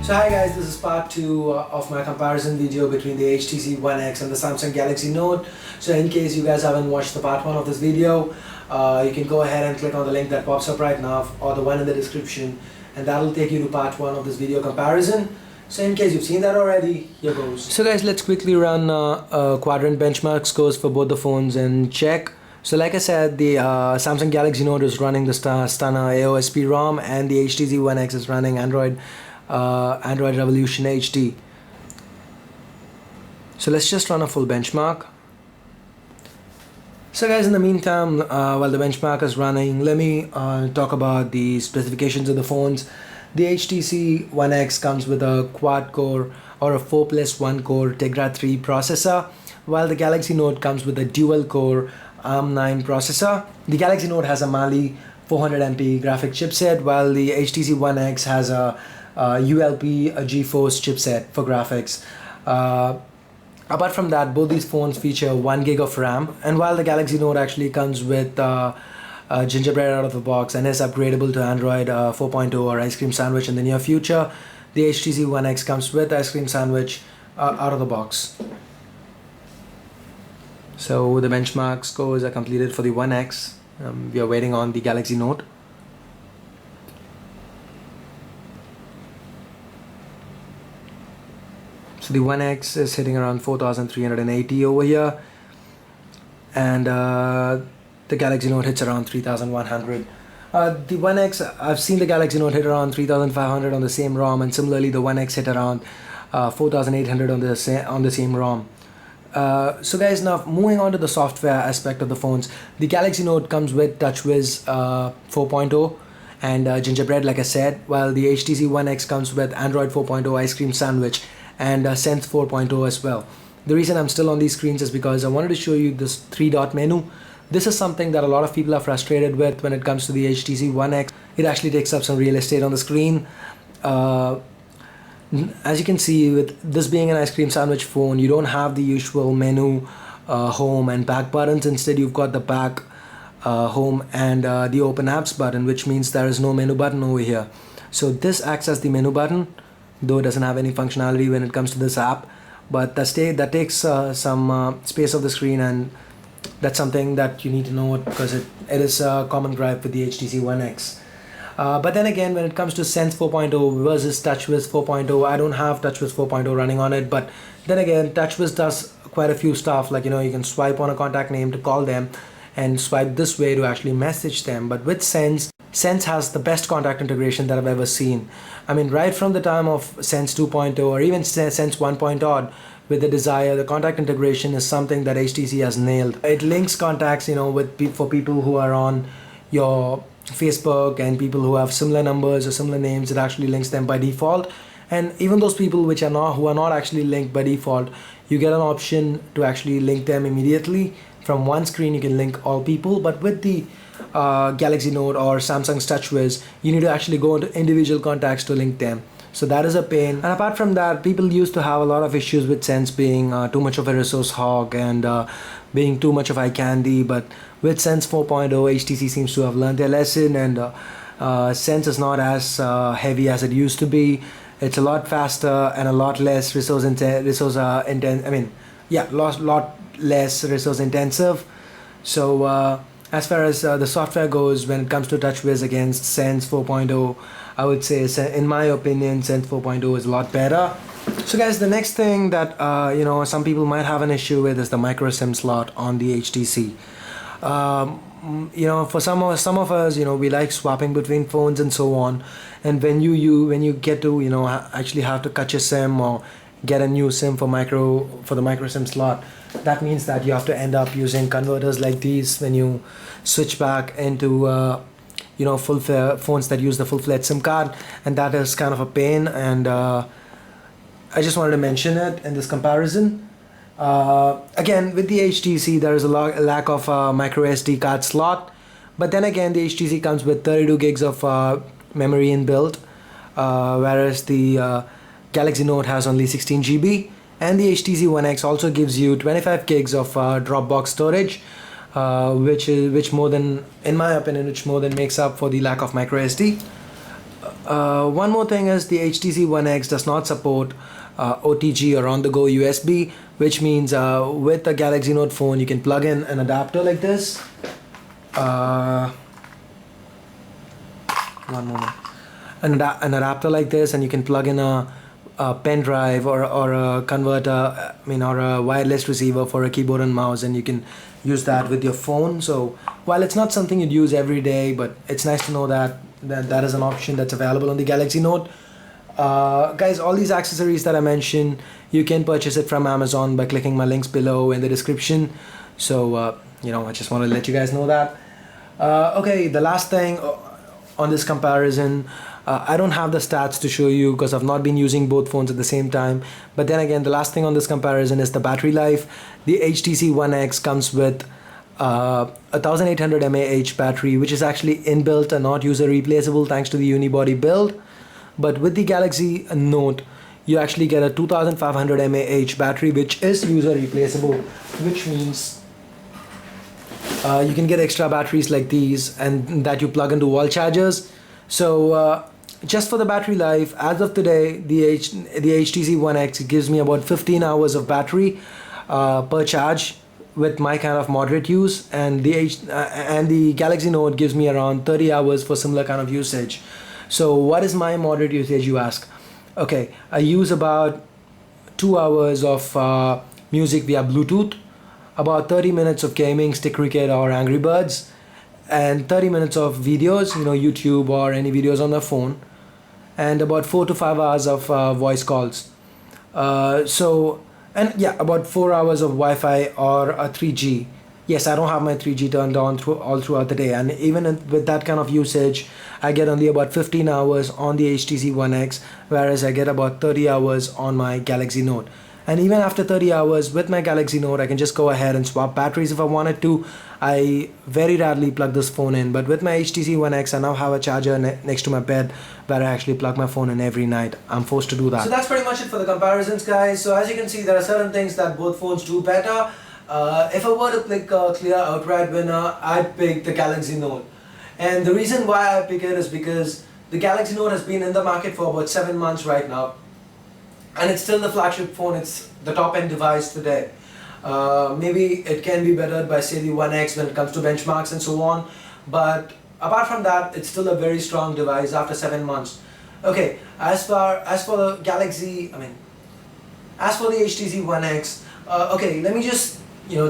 So hi guys, this is part 2 of my comparison video between the HTC One X and the Samsung Galaxy Note. So in case you guys haven't watched the part 1 of this video, you can go ahead and click on the link that pops up right now or the one in the description, and that'll take you to part 1 of this video comparison. So in case you've seen that already, here goes. So guys, let's quickly run Quadrant benchmark scores for both the phones and check. So like I said, the Samsung Galaxy Note is running the Stunner AOSP ROM, and the HTC One X is running Android Revolution HD. So let's just run a full benchmark. So guys, in the meantime, while the benchmark is running, let me talk about the specifications of the phones. The HTC One X comes with a quad-core or a 4+1 core Tegra 3 processor, while the Galaxy Note comes with a dual-core ARM9 processor. The Galaxy Note has a Mali 400MP graphic chipset, while the HTC One X has a ULP, a GeForce chipset for graphics. Apart from that, both these phones feature 1 gig of RAM, and while the Galaxy Note actually comes with Gingerbread out of the box and is upgradable to Android 4.0 or Ice Cream Sandwich in the near future, the HTC One X comes with Ice Cream Sandwich out of the box. So the benchmark scores are completed for the One X. We are waiting on the Galaxy Note. So the One X is hitting around 4,380 over here, and the Galaxy Note hits around 3,100. The One X, I've seen the Galaxy Note hit around 3,500 on the same ROM, and similarly the One X hit around 4,800 on the same ROM. So guys, now moving on to the software aspect of the phones, the Galaxy Note comes with TouchWiz 4.0 and Gingerbread, like I said, while the HTC One X comes with Android 4.0, Ice Cream Sandwich, and Sense 4.0 as well. The reason I'm still on these screens is because I wanted to show you this 3-dot menu. This is something that a lot of people are frustrated with when it comes to the HTC One X. It actually takes up some real estate on the screen. As you can see, with this being an Ice Cream Sandwich phone, you don't have the usual menu, home and back buttons. Instead, you've got the back, home and the open apps button, which means there is no menu button over here. So this acts as the menu button, though it doesn't have any functionality when it comes to this app, but that takes some space of the screen, and that's something that you need to know because it is a common gripe with the HTC One X. But then again, when it comes to Sense 4.0 versus TouchWiz 4.0, I don't have TouchWiz 4.0 running on it, but then again, TouchWiz does quite a few stuff, like, you know, you can swipe on a contact name to call them and swipe this way to actually message them. But with Sense has the best contact integration that I've ever seen. I mean, right from the time of Sense 2.0 or even Sense 1.0 with the Desire, the contact integration is something that HTC has nailed. It links contacts, you know, for people who are on your Facebook and people who have similar numbers or similar names. It actually links them by default. And even those people who are not actually linked by default, you get an option to actually link them immediately. From one screen you can link all people, but with the Galaxy Note or Samsung's TouchWiz, you need to actually go into individual contacts to link them. So that is a pain. And apart from that, people used to have a lot of issues with Sense being too much of a resource hog and being too much of eye candy, but with Sense 4.0, HTC seems to have learned their lesson, and Sense is not as heavy as it used to be. It's a lot faster and a lot less resource intensive. So as far as the software goes, when it comes to TouchWiz against Sense 4.0, I would say, in my opinion, Sense 4.0 is a lot better. So guys, the next thing that you know, some people might have an issue with is the micro SIM slot on the HTC. You know, for some of us, you know, we like swapping between phones and so on. And when you get to, you know, actually have to cut your SIM or get a new SIM for the micro SIM slot, that means that you have to end up using converters like these when you switch back into you know, phones that use the full-fledged SIM card, and that is kind of a pain. And I just wanted to mention it in this comparison. Again, with the HTC, there is a lack of micro SD card slot, but then again, the HTC comes with 32 gigs of memory inbuilt, whereas the Galaxy Note has only 16 GB, and the HTC One X also gives you 25 gigs of Dropbox storage, which more than, in my opinion, which more than makes up for the lack of micro SD. One more thing is the HTC One X does not support OTG or on-the-go USB, which means with the Galaxy Note phone you can plug in an adapter like this. One moment. An adapter like this, and you can plug in a pen drive or a converter, or a wireless receiver for a keyboard and mouse, and you can use that with your phone. So while it's not something you'd use every day, but it's nice to know that is an option that's available on the Galaxy Note. Guys, all these accessories that I mentioned, you can purchase it from Amazon by clicking my links below in the description. So I just want to let you guys know that. Okay, the last thing on this comparison, I don't have the stats to show you because I've not been using both phones at the same time. But then again, the last thing on this comparison is the battery life. The HTC One X comes with 1800 mAh battery, which is actually inbuilt and not user replaceable thanks to the unibody build. But with the Galaxy Note, you actually get a 2500 mAh battery, which is user replaceable, which means you can get extra batteries like these and that you plug into wall chargers. So just for the battery life, as of today, the HTC One X gives me about 15 hours of battery per charge with my kind of moderate use, and the Galaxy Note gives me around 30 hours for similar kind of usage. So what is my moderate usage, you ask? Okay, I use about 2 hours of music via Bluetooth, about 30 minutes of gaming, Stick Cricket or Angry Birds, and 30 minutes of videos, YouTube or any videos on the phone, and about 4 to 5 hours of voice calls. About 4 hours of Wi-Fi or a 3G. Yes, I don't have my 3G turned on all throughout the day, and even with that kind of usage, I get only about 15 hours on the HTC One X, whereas I get about 30 hours on my Galaxy Note. And even after 30 hours with my Galaxy Note, I can just go ahead and swap batteries if I wanted to. I very rarely plug this phone in, but with my HTC One X, I now have a charger next to my bed where I actually plug my phone in every night. I'm forced to do that. So that's pretty much it for the comparisons, guys. So as you can see, there are certain things that both phones do better. If I were to pick a clear outright winner, I'd pick the Galaxy Note. And the reason why I pick it is because the Galaxy Note has been in the market for about 7 months right now. And it's still the flagship phone, it's the top-end device today. Maybe it can be bettered by, say, the One X when it comes to benchmarks and so on. But apart from that, it's still a very strong device after 7 months. Okay, as for the Galaxy, as for the HTC One X, okay, let me just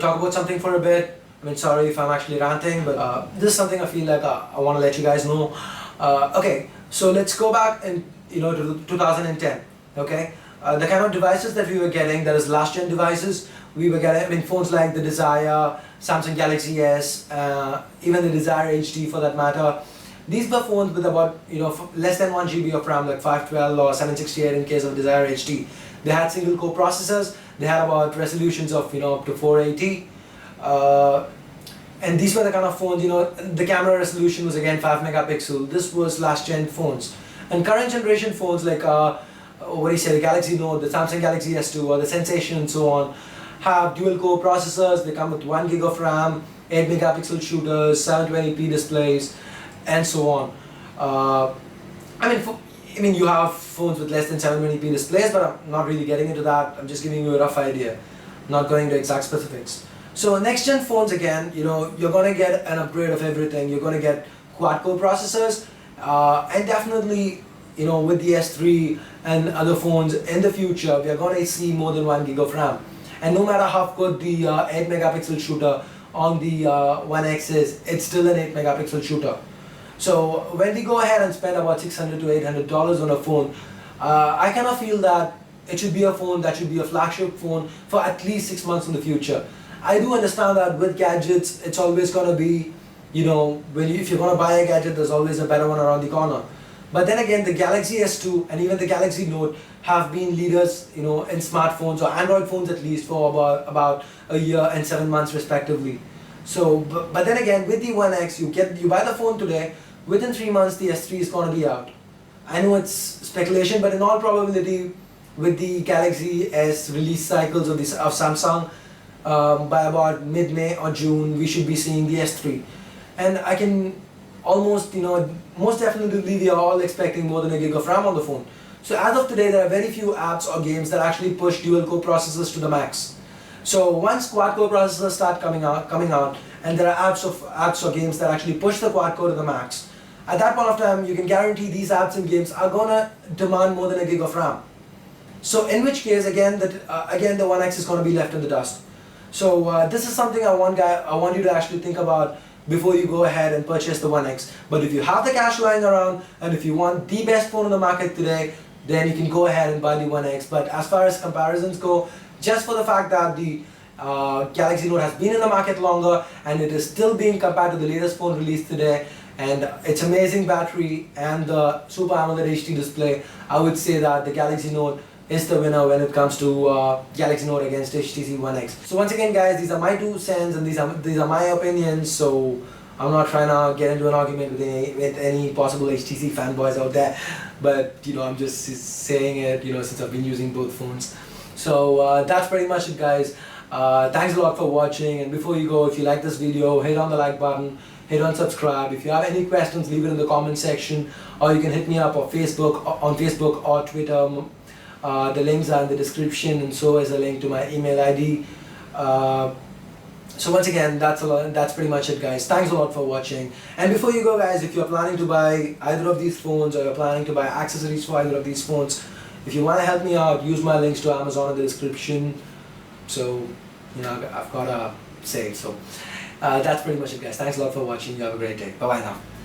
talk about something for a bit. Sorry if I'm actually ranting, but this is something I feel like I want to let you guys know. Okay, so let's go back to 2010. Okay, the kind of devices that we were getting, that is last gen devices, we were getting phones like the Desire, Samsung Galaxy S, even the Desire HD for that matter. These were phones with about less than 1 GB of RAM, like 512 or 768 in case of Desire HD. They had single core processors. They had about resolutions of up to 480. And these were the kind of phones, the camera resolution was again 5 megapixel. This was last gen phones. And current generation phones like the Galaxy Note, the Samsung Galaxy S2 or the Sensation and so on have dual core processors. They come with 1 gig of RAM, 8 megapixel shooters, 720p displays, and so on. You have phones with less than 720p displays, but I'm not really getting into that. I'm just giving you a rough idea, not going into exact specifics. So next gen phones again, you're going to get an upgrade of everything. You're going to get quad-core processors, and definitely, with the S3 and other phones in the future, we are going to see more than 1 gig of RAM. And no matter how good the 8 megapixel shooter on the One X is, it's still an 8 megapixel shooter. So when we go ahead and spend about $600 to $800 on a phone, I kind of feel that it should be a phone that should be a flagship phone for at least 6 months in the future. I do understand that with gadgets, it's always going to be, if you're going to buy a gadget, there's always a better one around the corner. But then again, the Galaxy S2 and even the Galaxy Note have been leaders, in smartphones or Android phones at least for about a year and 7 months respectively. So, but then again, with the One X, you buy the phone today. Within 3 months, the S3 is going to be out. I know it's speculation, but in all probability, with the Galaxy S release cycles of Samsung, by about mid-May or June, we should be seeing the S3. And I can almost, most definitely we are all expecting more than a gig of RAM on the phone. So as of today, there are very few apps or games that actually push dual-core processors to the max. So once quad-core processors start coming out, and there are apps or games that actually push the quad-core to the max, at that point of time, you can guarantee these apps and games are gonna demand more than a gig of RAM. So in which case, again, the One X is gonna be left in the dust. So this is something I want you to actually think about before you go ahead and purchase the One X. But if you have the cash lying around, and if you want the best phone on the market today, then you can go ahead and buy the One X. But as far as comparisons go, just for the fact that the Galaxy Note has been in the market longer and it is still being compared to the latest phone released today, and its amazing battery and the Super AMOLED HD display, I would say that the Galaxy Note is the winner when it comes to Galaxy Note against HTC One X. So once again guys, these are my 2 cents and these are my opinions, so I'm not trying to get into an argument with any possible HTC fanboys out there, but I'm just saying it, since I've been using both phones. So that's pretty much it guys. Thanks a lot for watching, and before you go, if you like this video, hit on the like button, hit on subscribe. If you have any questions, leave it in the comment section, or you can hit me up on Facebook or Twitter. The links are in the description, and so is a link to my email ID. So once again, that's pretty much it guys. Thanks a lot for watching. And before you go guys, if you're planning to buy either of these phones, or you're planning to buy accessories for either of these phones, if you want to help me out, use my links to Amazon in the description. So I've got a sale. So that's pretty much it guys. Thanks a lot for watching. You have a great day. Bye bye now.